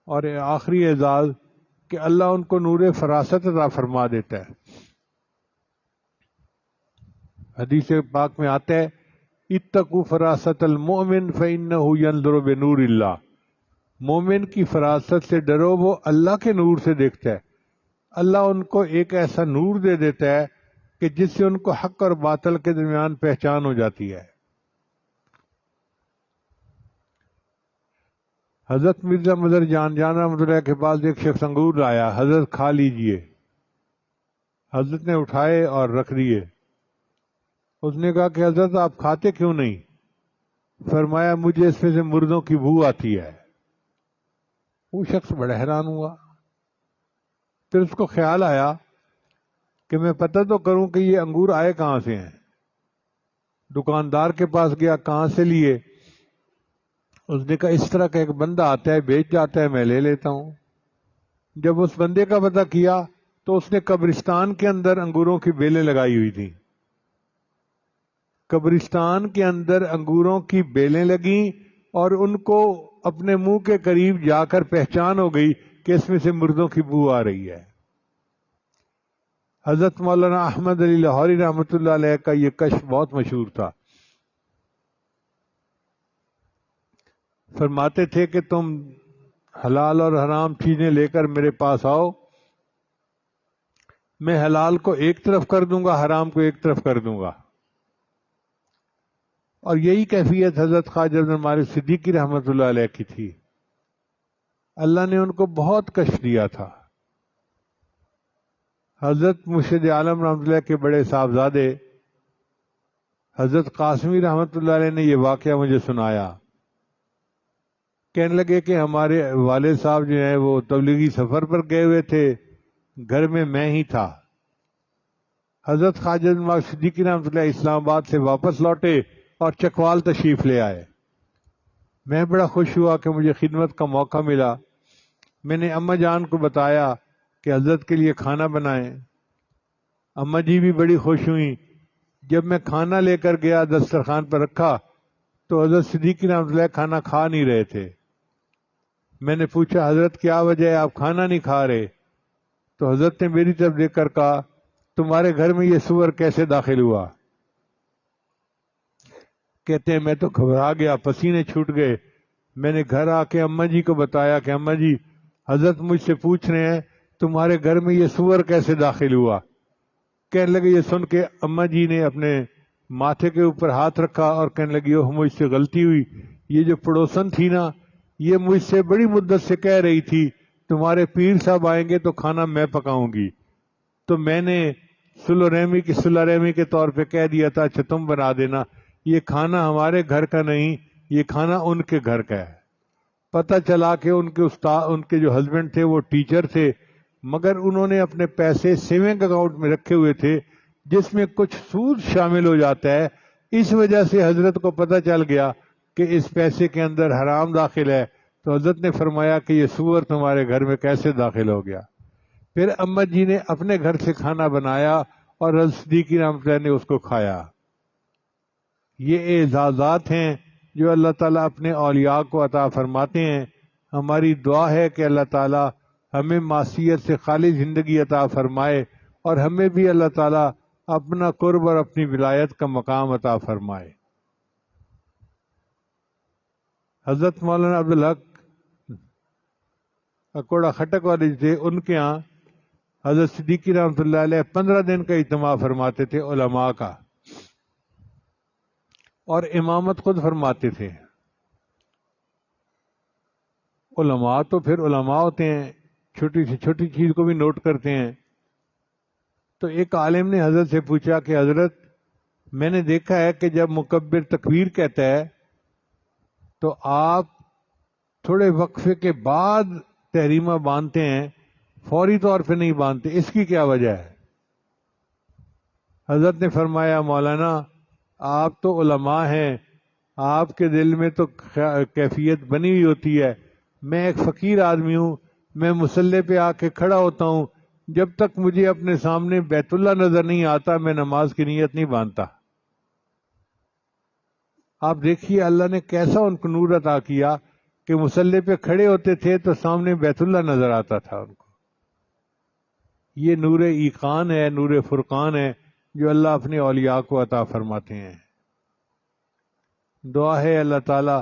اور آخری اعزاز کہ اللہ ان کو نور فراست عطا فرما دیتا ہے۔ حدیث پاک میں آتا ہے اتقوا فراست المؤمن فإنه ينظر بنور اللہ، مومن کی فراست سے ڈرو، وہ اللہ کے نور سے دیکھتا ہے۔ اللہ ان کو ایک ایسا نور دے دیتا ہے کہ جس سے ان کو حق اور باطل کے درمیان پہچان ہو جاتی ہے۔ حضرت مرزا مظہر جان رحمۃ اللہ کے پاس ایک شخص انگور لایا، حضرت کھا لیجئے۔ حضرت نے اٹھائے اور رکھ دیے۔ اس نے کہا کہ حضرت آپ کھاتے کیوں نہیں؟ فرمایا مجھے اس میں سے مردوں کی بو آتی ہے۔ وہ شخص بڑا حیران ہوا۔ پھر اس کو خیال آیا کہ میں پتہ تو کروں کہ یہ انگور آئے کہاں سے ہیں۔ دکاندار کے پاس گیا، کہاں سے لیے؟ اس نے کہا اس طرح کا ایک بندہ آتا ہے، بیچ جاتا ہے، میں لے لیتا ہوں۔ جب اس بندے کا پتہ کیا تو اس نے قبرستان کے اندر انگوروں کی بیلیں لگائی ہوئی تھیں۔ قبرستان کے اندر انگوروں کی بیلیں لگیں اور ان کو اپنے منہ کے قریب جا کر پہچان ہو گئی کہ اس میں سے مردوں کی بو آ رہی ہے۔ حضرت مولانا احمد علی لاہوری رحمۃ اللہ علیہ کا یہ کشف بہت مشہور تھا۔ فرماتے تھے کہ تم حلال اور حرام چیزیں لے کر میرے پاس آؤ، میں حلال کو ایک طرف کر دوں گا، حرام کو ایک طرف کر دوں گا۔ اور یہی کیفیت حضرت خواجہ عبد المالک صدیقی رحمۃ اللہ علیہ کی تھی۔ اللہ نے ان کو بہت کشف دیا تھا۔ حضرت مرشد عالم رحمۃ اللہ کے بڑے صاحبزادے حضرت قاسمی رحمۃ اللہ علیہ نے یہ واقعہ مجھے سنایا۔ کہنے لگے کہ ہمارے والد صاحب جو ہیں وہ تبلیغی سفر پر گئے ہوئے تھے، گھر میں ہی تھا۔ حضرت خواجہ عبد المالک صدیقی رحمۃ اللہ اسلام آباد سے واپس لوٹے اور چکوال تشریف لے آئے۔ میں بڑا خوش ہوا کہ مجھے خدمت کا موقع ملا۔ میں نے اماں جان کو بتایا کہ حضرت کے لیے کھانا بنائیں۔ اماں جی بھی بڑی خوش ہوئیں۔ جب میں کھانا لے کر گیا، دسترخوان پر رکھا تو حضرت صدیقی رحمۃ اللہ کھانا کھا نہیں رہے تھے۔ میں نے پوچھا حضرت کیا وجہ ہے، آپ کھانا نہیں کھا رہے؟ تو حضرت نے میری طرف دیکھ کر کہا تمہارے گھر میں یہ سور کیسے داخل ہوا؟ کہتے ہیں میں تو گھبرا گیا، پسینے چھوٹ گئے۔ میں نے گھر آ کے اماں جی کو بتایا کہ اماں جی حضرت مجھ سے پوچھ رہے ہیں تمہارے گھر میں یہ سور کیسے داخل ہوا؟ کہنے لگے، یہ سن کے اماں جی نے اپنے ماتھے کے اوپر ہاتھ رکھا اور کہنے لگی اوہ مجھ سے غلطی ہوئی، یہ جو پڑوسن تھی نا یہ مجھ سے بڑی مدت سے کہہ رہی تھی تمہارے پیر صاحب آئیں گے تو کھانا میں پکاؤں گی، تو میں نے صلح رحمی کے طور پہ کہہ دیا تھا اچھا تم بنا دینا۔ یہ کھانا ہمارے گھر کا نہیں، یہ کھانا ان کے گھر کا ہے۔ پتہ چلا کہ ان کے جو ہسبینڈ تھے وہ ٹیچر تھے، مگر انہوں نے اپنے پیسے سیونگ اکاؤنٹ میں رکھے ہوئے تھے جس میں کچھ سود شامل ہو جاتا ہے۔ اس وجہ سے حضرت کو پتہ چل گیا کہ اس پیسے کے اندر حرام داخل ہے، تو حضرت نے فرمایا کہ یہ سور تمہارے گھر میں کیسے داخل ہو گیا؟ پھر اماں جی نے اپنے گھر سے کھانا بنایا اور حضرت صدیقی رحمۃ اللہ نے اس کو کھایا۔ یہ اعزازات ہیں جو اللہ تعالیٰ اپنے اولیاء کو عطا فرماتے ہیں۔ ہماری دعا ہے کہ اللہ تعالیٰ ہمیں معصیت سے خالی زندگی عطا فرمائے اور ہمیں بھی اللہ تعالیٰ اپنا قرب اور اپنی ولایت کا مقام عطا فرمائے۔ حضرت مولانا عبدالحق اکوڑا خٹک والے تھے، ان کے ہاں حضرت صدیقی رحمۃ اللہ علیہ 15 دن کا اجتماع فرماتے تھے علماء کا، اور امامت خود فرماتے تھے۔ علماء تو پھر علماء ہوتے ہیں، چھوٹی سے چھوٹی چیز کو بھی نوٹ کرتے ہیں۔ تو ایک عالم نے حضرت سے پوچھا کہ حضرت میں نے دیکھا ہے کہ جب مکبر تکبیر کہتا ہے تو آپ تھوڑے وقفے کے بعد تحریمہ باندھتے ہیں، فوری طور پہ نہیں باندھتے، اس کی کیا وجہ ہے؟ حضرت نے فرمایا مولانا آپ تو علماء ہیں، آپ کے دل میں تو کیفیت بنی ہوئی ہوتی ہے، میں ایک فقیر آدمی ہوں، میں مصلی پہ آ کے کھڑا ہوتا ہوں، جب تک مجھے اپنے سامنے بیت اللہ نظر نہیں آتا میں نماز کی نیت نہیں باندھتا۔ آپ دیکھیے اللہ نے کیسا ان کو نور عطا کیا کہ مصلی پہ کھڑے ہوتے تھے تو سامنے بیت اللہ نظر آتا تھا ان کو. یہ نور ایقان ہے، نور فرقان ہے جو اللہ اپنے اولیاء کو عطا فرماتے ہیں. دعا ہے اللہ تعالی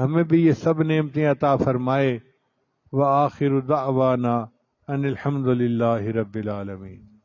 ہمیں بھی یہ سب نعمتیں عطا فرمائے. وآخر دعوانا ان الحمد للہ رب العالمین.